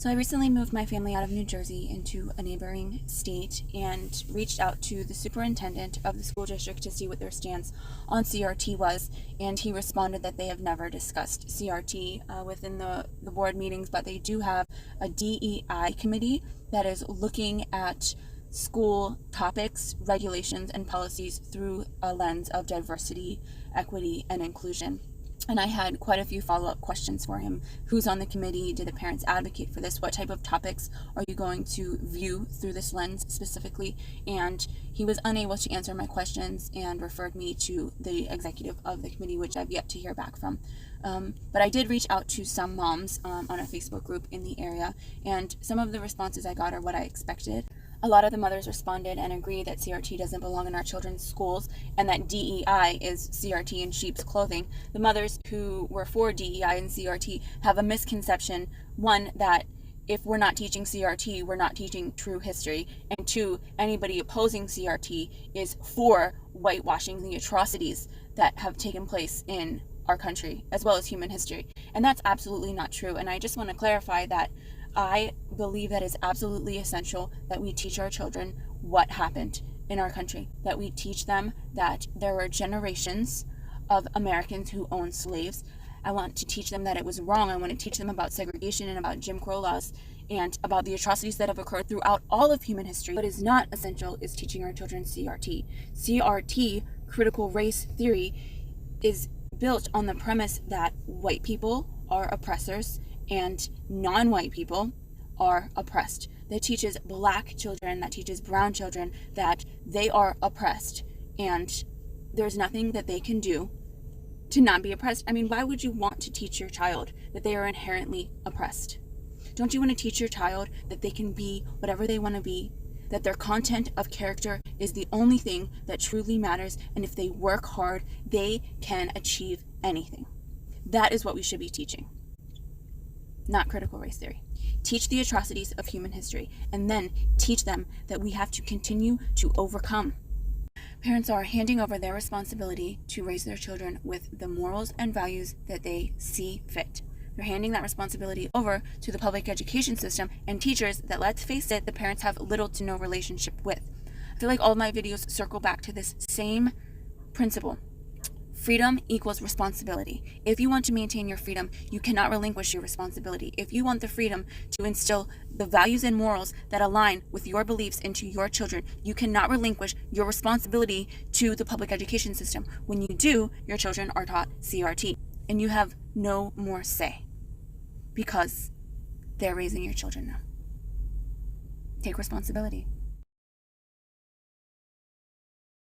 So I recently moved my family out of New Jersey into a neighboring state and reached out to the superintendent of the school district to see what their stance on CRT was, and he responded that they have never discussed CRT within the board meetings, but they do have a DEI committee that is looking at school topics, regulations, and policies through a lens of diversity, equity, and inclusion. And I had quite a few follow-up questions for him. Who's on the committee? Did the parents advocate for this? What type of topics are you going to view through this lens specifically? And he was unable to answer my questions and referred me to the executive of the committee, which I've yet to hear back from. But I did reach out to some moms on a Facebook group in the area, and some of the responses I got are what I expected. A lot of the mothers responded and agreed that CRT doesn't belong in our children's schools and that DEI is CRT in sheep's clothing. The mothers who were for DEI and CRT have a misconception, one, that if we're not teaching CRT, we're not teaching true history, and two, anybody opposing CRT is for whitewashing the atrocities that have taken place in our country, as well as human history. And that's absolutely not true. And I just want to clarify that I believe that it's absolutely essential that we teach our children what happened in our country, that we teach them that there were generations of Americans who owned slaves. I want to teach them that it was wrong. I want to teach them about segregation and about Jim Crow laws and about the atrocities that have occurred throughout all of human history. What is not essential is teaching our children CRT. CRT, critical race theory, is built on the premise that white people are oppressors and non-white people are oppressed. That teaches black children, that teaches brown children that they are oppressed and there's nothing that they can do to not be oppressed. I mean, why would you want to teach your child that they are inherently oppressed? Don't you want to teach your child that they can be whatever they want to be, that their content of character is the only thing that truly matters, and if they work hard, they can achieve anything? That is what we should be teaching, not critical race theory. Teach the atrocities of human history, and then teach them that we have to continue to overcome. Parents are handing over their responsibility to raise their children with the morals and values that they see fit. They're handing that responsibility over to the public education system and teachers that, let's face it, the parents have little to no relationship with. I feel like all of my videos circle back to this same principle. Freedom equals responsibility. If you want to maintain your freedom, you cannot relinquish your responsibility. If you want the freedom to instill the values and morals that align with your beliefs into your children, you cannot relinquish your responsibility to the public education system. When you do, your children are taught CRT, and you have no more say because they're raising your children now. Take responsibility.